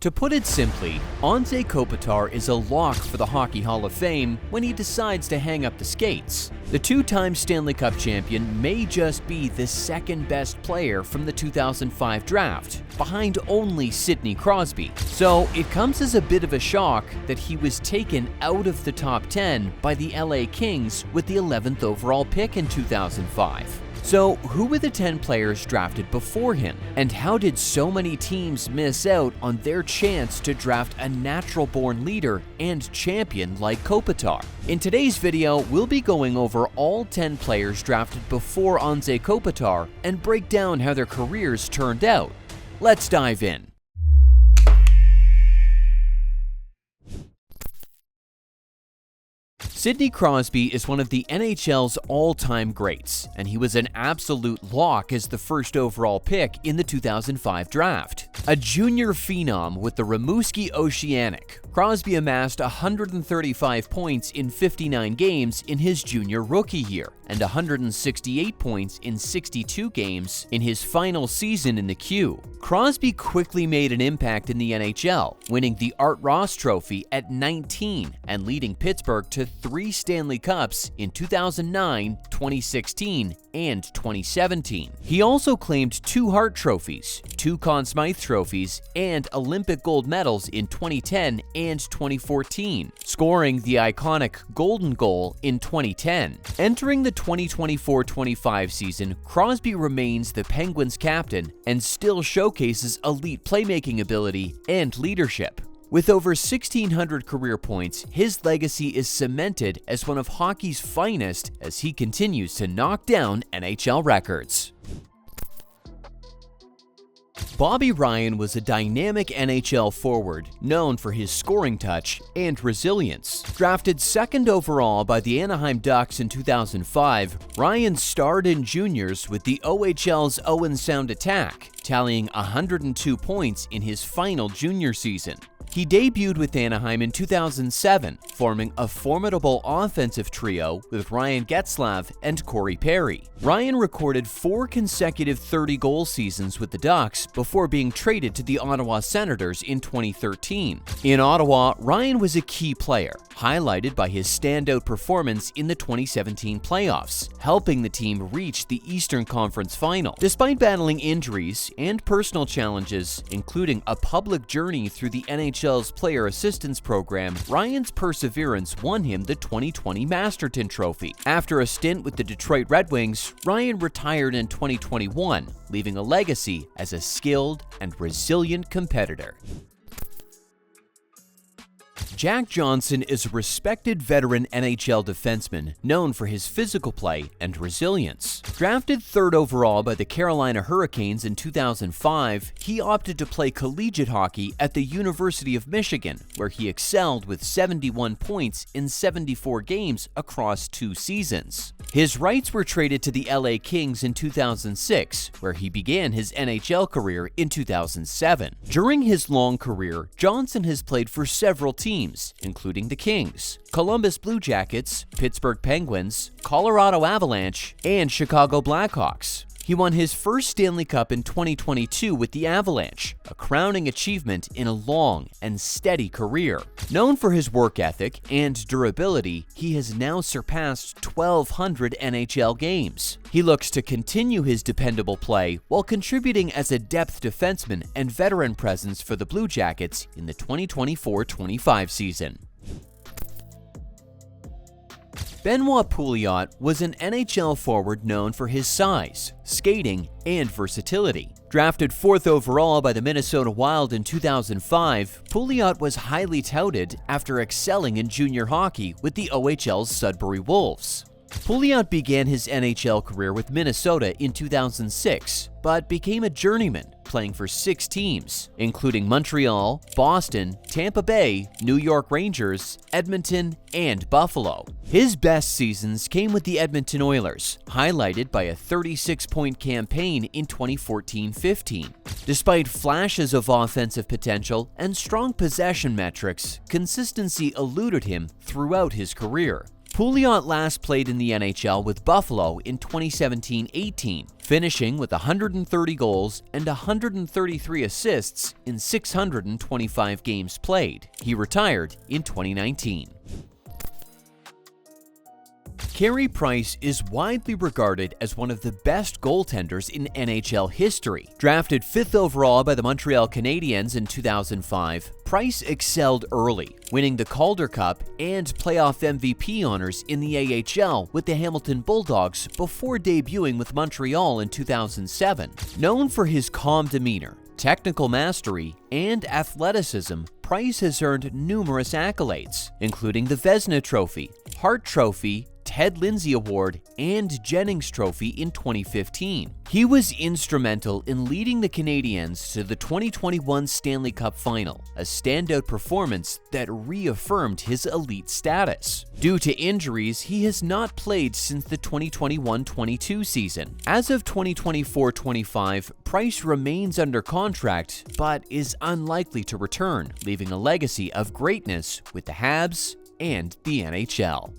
To put it simply, Anze Kopitar is a lock for the Hockey Hall of Fame when he decides to hang up the skates. The two-time Stanley Cup champion may just be the second-best player from the 2005 draft, behind only Sidney Crosby. So it comes as a bit of a shock that he was taken out of the top 10 by the LA Kings with the 11th overall pick in 2005. So, who were the 10 players drafted before him? And how did so many teams miss out on their chance to draft a natural-born leader and champion like Kopitar? In today's video, we'll be going over all 10 players drafted before Anze Kopitar and break down how their careers turned out. Let's dive in. Sidney Crosby is one of the NHL's all-time greats, and he was an absolute lock as the first overall pick in the 2005 draft. A junior phenom with the Rimouski Oceanic, Crosby amassed 135 points in 59 games in his junior rookie year, and 168 points in 62 games in his final season in the Q. Crosby quickly made an impact in the NHL, winning the Art Ross Trophy at 19 and leading Pittsburgh to 3 Stanley Cups in 2009, 2016, and 2017. He also claimed 2 Hart Trophies, 2 Conn Smythe Trophies, and Olympic gold medals in 2010 and 2014, scoring the iconic Golden Goal in 2010. Entering the 2024-25 season, Crosby remains the Penguins' captain and still showcases elite playmaking ability and leadership. With over 1,600 career points, his legacy is cemented as one of hockey's finest as he continues to knock down NHL records. Bobby Ryan was a dynamic NHL forward known for his scoring touch and resilience. Drafted second overall by the Anaheim Ducks in 2005, Ryan starred in juniors with the OHL's Owen Sound Attack, tallying 102 points in his final junior season. He debuted with Anaheim in 2007, forming a formidable offensive trio with Ryan Getzlaf and Corey Perry. Ryan recorded 4 consecutive 30-goal seasons with the Ducks before being traded to the Ottawa Senators in 2013. In Ottawa, Ryan was a key player, highlighted by his standout performance in the 2017 playoffs, helping the team reach the Eastern Conference Final. Despite battling injuries and personal challenges, including a public journey through the NHL's Player Assistance Program, Ryan's perseverance won him the 2020 Masterton Trophy. After a stint with the Detroit Red Wings, Ryan retired in 2021, leaving a legacy as a skilled and resilient competitor. Jack Johnson is a respected veteran NHL defenseman known for his physical play and resilience. Drafted 3rd overall by the Carolina Hurricanes in 2005, he opted to play collegiate hockey at the University of Michigan, where he excelled with 71 points in 74 games across 2 seasons. His rights were traded to the LA Kings in 2006, where he began his NHL career in 2007. During his long career, Johnson has played for several teams, including the Kings, Columbus Blue Jackets, Pittsburgh Penguins, Colorado Avalanche, and Chicago Blackhawks. He won his first Stanley Cup in 2022 with the Avalanche, a crowning achievement in a long and steady career. Known for his work ethic and durability, he has now surpassed 1,200 NHL games. He looks to continue his dependable play while contributing as a depth defenseman and veteran presence for the Blue Jackets in the 2024-25 season. Benoit Pouliot was an NHL forward known for his size, skating, and versatility. Drafted 4th overall by the Minnesota Wild in 2005, Pouliot was highly touted after excelling in junior hockey with the OHL's Sudbury Wolves. Pouliot began his NHL career with Minnesota in 2006, but became a journeyman, playing for 6 teams, including Montreal, Boston, Tampa Bay, New York Rangers, Edmonton, and Buffalo. His best seasons came with the Edmonton Oilers, highlighted by a 36-point campaign in 2014-15. Despite flashes of offensive potential and strong possession metrics, consistency eluded him throughout his career. Pouliot last played in the NHL with Buffalo in 2017-18, finishing with 130 goals and 133 assists in 625 games played. He retired in 2019. Carey Price is widely regarded as one of the best goaltenders in NHL history. Drafted 5th overall by the Montreal Canadiens in 2005, Price excelled early, winning the Calder Cup and playoff MVP honors in the AHL with the Hamilton Bulldogs before debuting with Montreal in 2007. Known for his calm demeanor, technical mastery, and athleticism, Price has earned numerous accolades, including the Vezina Trophy, Hart Trophy, Ted Lindsay Award, and Jennings Trophy in 2015. He was instrumental in leading the Canadiens to the 2021 Stanley Cup Final, a standout performance that reaffirmed his elite status. Due to injuries, he has not played since the 2021-22 season. As of 2024-25, Price remains under contract, but is unlikely to return, leaving a legacy of greatness with the Habs and the NHL.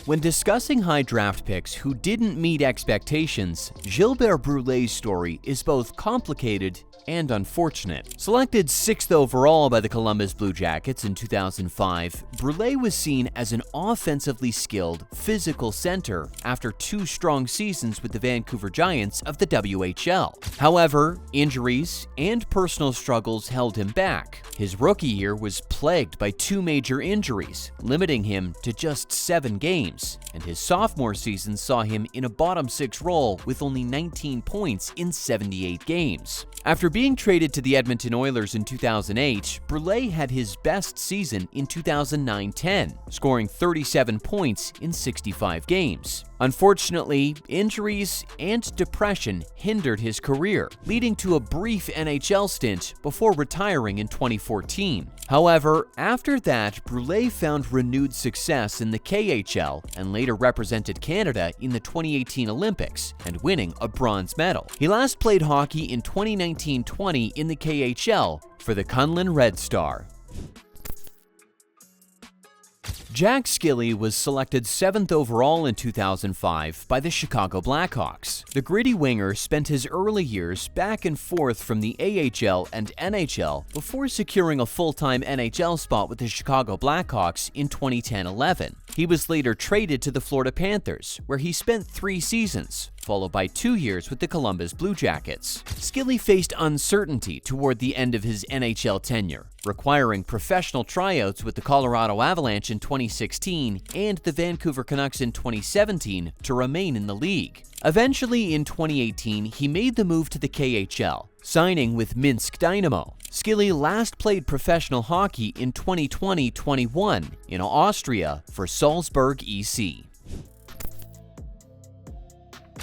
When discussing high draft picks who didn't meet expectations, Gilbert Brulé's story is both complicated and unfortunate. Selected 6th overall by the Columbus Blue Jackets in 2005, Brulé was seen as an offensively skilled, physical center after 2 strong seasons with the Vancouver Giants of the WHL. However, injuries and personal struggles held him back. His rookie year was plagued by 2 major injuries, limiting him to just 7 games, and his sophomore season saw him in a bottom 6 role with only 19 points in 78 games. After being traded to the Edmonton Oilers in 2008, Brulé had his best season in 2009-10, scoring 37 points in 65 games. Unfortunately, injuries and depression hindered his career, leading to a brief NHL stint before retiring in 2014. However, after that, Brulé found renewed success in the KHL and later represented Canada in the 2018 Olympics and winning a bronze medal. He last played hockey in 2019-20 in the KHL for the Kunlun Red Star. Jack Skilly was selected 7th overall in 2005 by the Chicago Blackhawks. The gritty winger spent his early years back and forth from the AHL and NHL before securing a full-time NHL spot with the Chicago Blackhawks in 2010-11. He was later traded to the Florida Panthers, where he spent 3 seasons, followed by 2 years with the Columbus Blue Jackets. Skilly faced uncertainty toward the end of his NHL tenure, requiring professional tryouts with the Colorado Avalanche in 2016 and the Vancouver Canucks in 2017 to remain in the league. Eventually, in 2018, he made the move to the KHL, signing with Minsk Dynamo. Skilly last played professional hockey in 2020-21 in Austria for Salzburg EC.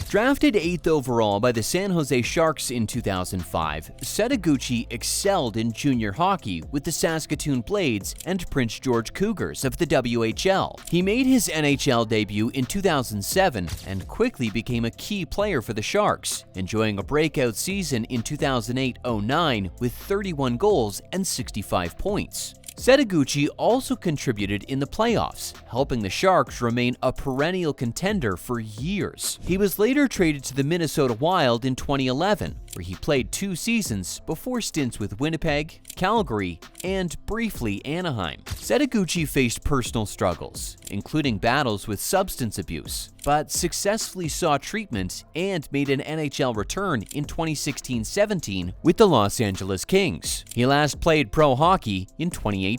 Drafted 8th overall by the San Jose Sharks in 2005, Setaguchi excelled in junior hockey with the Saskatoon Blades and Prince George Cougars of the WHL. He made his NHL debut in 2007 and quickly became a key player for the Sharks, enjoying a breakout season in 2008-09 with 31 goals and 65 points. Setaguchi also contributed in the playoffs, helping the Sharks remain a perennial contender for years. He was later traded to the Minnesota Wild in 2011, where he played 2 seasons before stints with Winnipeg, Calgary, and briefly Anaheim. Setaguchi faced personal struggles, including battles with substance abuse, but successfully sought treatment and made an NHL return in 2016-17 with the Los Angeles Kings. He last played pro hockey in 2018.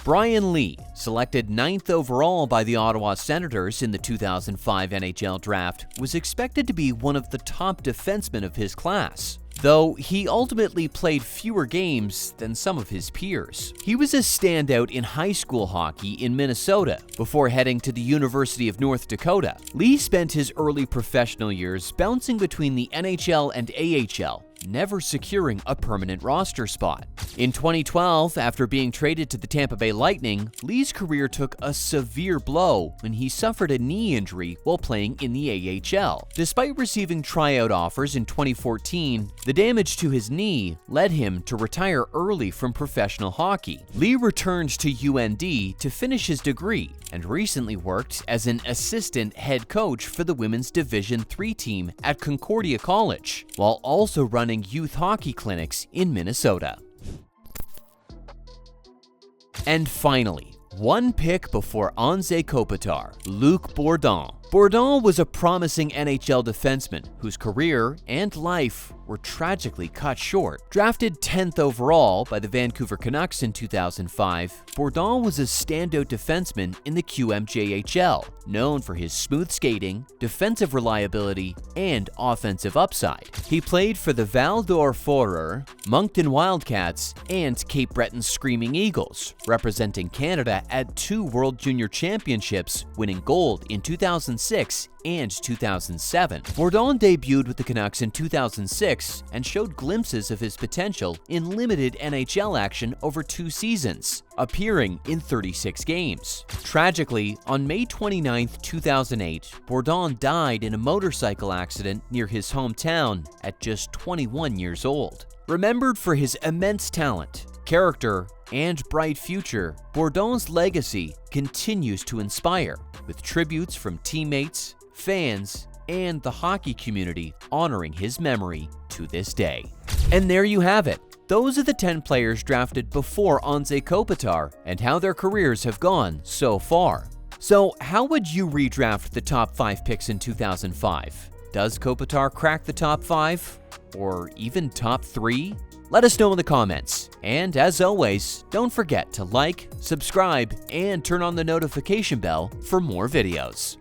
Brian Lee, selected 9th overall by the Ottawa Senators in the 2005 NHL Draft, was expected to be one of the top defensemen of his class, though he ultimately played fewer games than some of his peers. He was a standout in high school hockey in Minnesota before heading to the University of North Dakota. Lee spent his early professional years bouncing between the NHL and AHL, never securing a permanent roster spot. In 2012, after being traded to the Tampa Bay Lightning, Lee's career took a severe blow when he suffered a knee injury while playing in the AHL. Despite receiving tryout offers in 2014, the damage to his knee led him to retire early from professional hockey. Lee returned to UND to finish his degree and recently worked as an assistant head coach for the women's Division III team at Concordia College, while also running youth hockey clinics in Minnesota. And finally, one pick before Anze Kopitar, Luc Bourdon. Bourdon was a promising NHL defenseman whose career and life were tragically cut short. Drafted 10th overall by the Vancouver Canucks in 2005, Bourdon was a standout defenseman in the QMJHL, known for his smooth skating, defensive reliability, and offensive upside. He played for the Val d'Or Foreurs, Moncton Wildcats, and Cape Breton Screaming Eagles, representing Canada at 2 World Junior Championships, winning gold in 2006 and 2007. Bourdon debuted with the Canucks in 2006 and showed glimpses of his potential in limited NHL action over 2 seasons, appearing in 36 games. Tragically, on May 29, 2008, Bourdon died in a motorcycle accident near his hometown at just 21 years old. Remembered for his immense talent, character, and bright future, Bourdon's legacy continues to inspire, with tributes from teammates, fans, and the hockey community honoring his memory to this day. And there you have it. Those are the 10 players drafted before Anze Kopitar and how their careers have gone so far. So how would you redraft the top 5 picks in 2005? Does Kopitar crack the top 5? Or even top 3? Let us know in the comments. And as always, don't forget to like, subscribe, and turn on the notification bell for more videos.